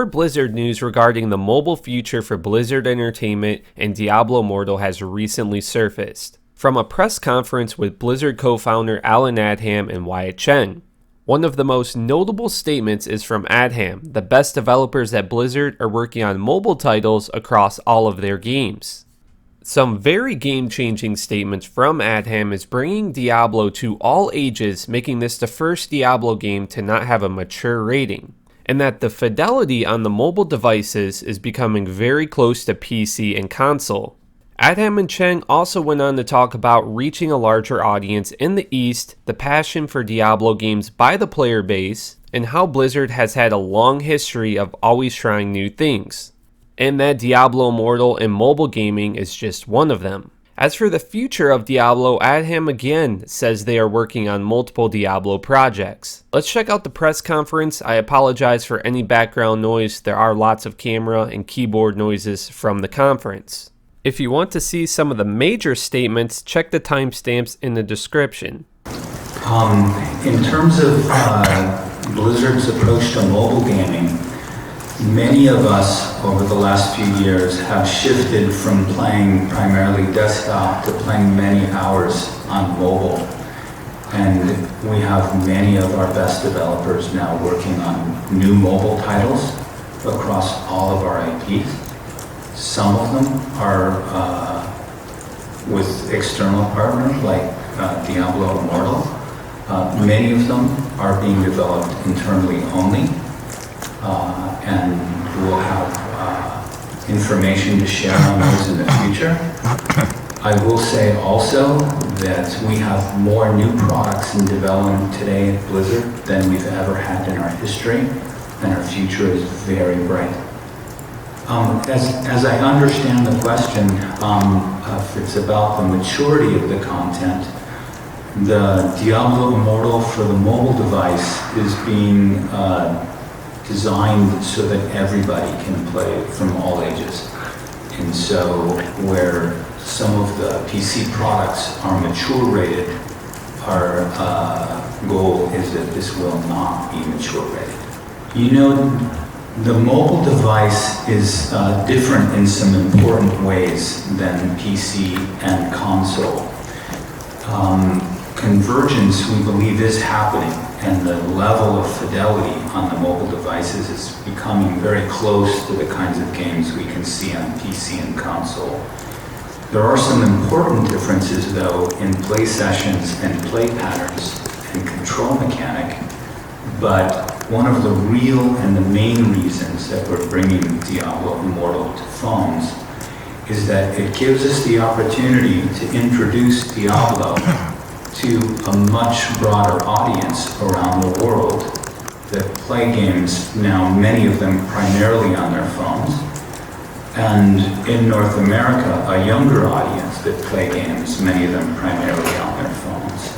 More Blizzard news regarding the mobile future for Blizzard Entertainment and Diablo Immortal has recently surfaced, from a press conference with Blizzard co-founder Alan Adham and Wyatt Chen. One of the most notable statements is from Adham: the best developers at Blizzard are working on mobile titles across all of their games. Some very game-changing statements from Adham is bringing Diablo to all ages, making this the first Diablo game to not have a mature rating, and that the fidelity on the mobile devices is becoming very close to PC and console. Adham and Chen also went on to talk about reaching a larger audience in the East, the passion for Diablo games by the player base, and how Blizzard has had a long history of always trying new things, and that Diablo Immortal and mobile gaming is just one of them. As for the future of Diablo, Adham again says they are working on multiple Diablo projects. Let's check out the press conference. I apologize for any background noise. There are lots of camera and keyboard noises from the conference. If you want to see some of the major statements, check the timestamps in the description. In terms of Blizzard's approach to mobile gaming, many of us over the last few years have shifted from playing primarily desktop to playing many hours on mobile. And we have many of our best developers now working on new mobile titles across all of our IPs. Some of them are with external partners like Diablo Immortal. Many of them are being developed internally only. And we'll have information to share on those in the future. I will say also that we have more new products in development today at Blizzard than we've ever had in our history, and our future is very bright. As I understand the question, if it's about the maturity of the content, the Diablo Immortal for the mobile device is being designed so that everybody can play from all ages. And so where some of the PC products are mature rated, our goal is that this will not be mature rated. You know, the mobile device is different in some important ways than PC and console. Convergence, we believe, is happening, and the level of fidelity on the mobile devices is becoming very close to the kinds of games we can see on PC and console. There are some important differences, though, in play sessions and play patterns and control mechanic, but one of the real and the main reasons that we're bringing Diablo Immortal to phones is that it gives us the opportunity to introduce Diablo to a much broader audience around the world that play games now, many of them primarily on their phones, and in North America, a younger audience that play games, many of them primarily on their phones.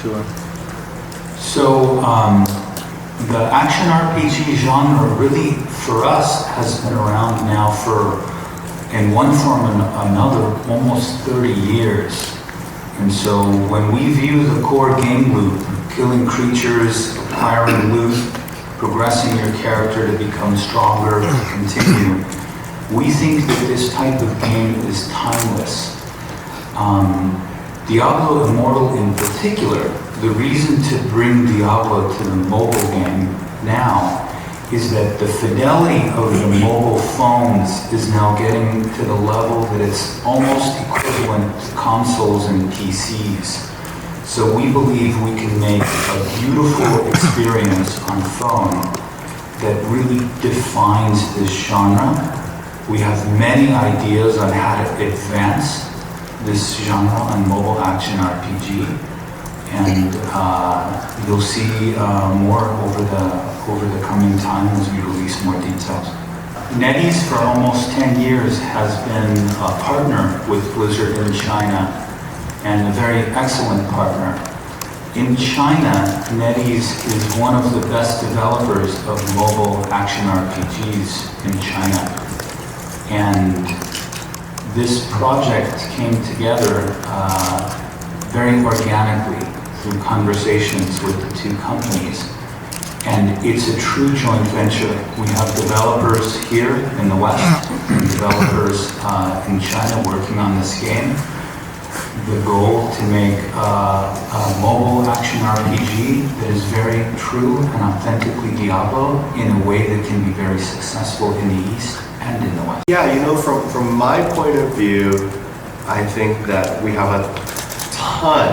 Sure. So the action RPG genre really, for us, has been around now for, in one form or another, almost 30 years. And so when we view the core game loop, killing creatures, acquiring loot, progressing your character to become stronger, to continue, we think that this type of game is timeless. Diablo Immortal in particular, the reason to bring Diablo to the mobile game now is that the fidelity of the mobile phones is now getting to the level that it's almost equivalent to consoles and PCs. So we believe we can make a beautiful experience on phone that really defines this genre. We have many ideas on how to advance this genre on mobile action RPG, and you'll see more over the coming time as we release more details. NetEase for almost 10 years has been a partner with Blizzard in China, and a very excellent partner. In China, NetEase is one of the best developers of mobile action RPGs in China. And this project came together very organically through conversations with the two companies. And it's a true joint venture. We have developers here in the West and developers in China working on this game. The goal to make a mobile action RPG that is very true and authentically Diablo in a way that can be very successful in the East and in the West. Yeah, you know, from my point of view, I think that we have a ton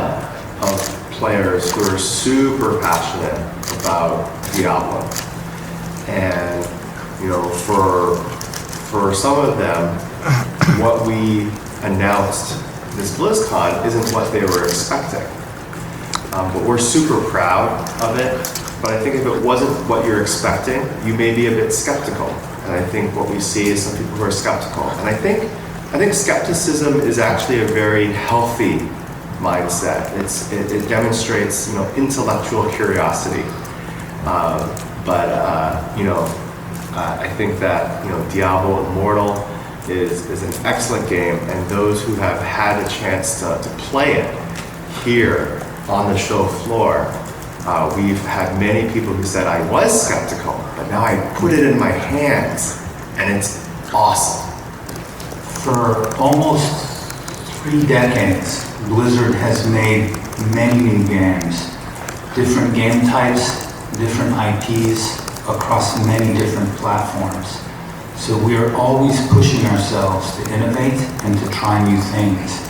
of players who are super passionate about Diablo. And, you know, for some of them, what we announced this BlizzCon isn't what they were expecting. But we're super proud of it. But I think if it wasn't what you're expecting, you may be a bit skeptical. And I think what we see is some people who are skeptical. And I think skepticism is actually a very healthy mindset. It demonstrates, you know, intellectual curiosity. I think that, you know, Diablo Immortal is an excellent game, and those who have had a chance to play it here on the show floor, we've had many people who said, I was skeptical, but now I put it in my hands, and it's awesome. For almost 3 decades, Blizzard has made many new games, different game types, different IPs across many different platforms. So we are always pushing ourselves to innovate and to try new things.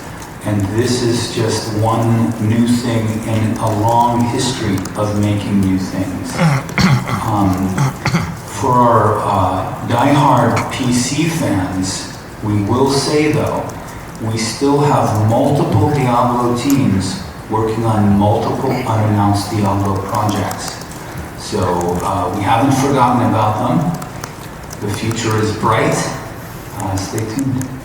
And this is just one new thing in a long history of making new things. For our diehard PC fans, we will say though, we still have multiple Diablo teams working on multiple unannounced Diablo projects. So we haven't forgotten about them. The future is bright. Stay tuned.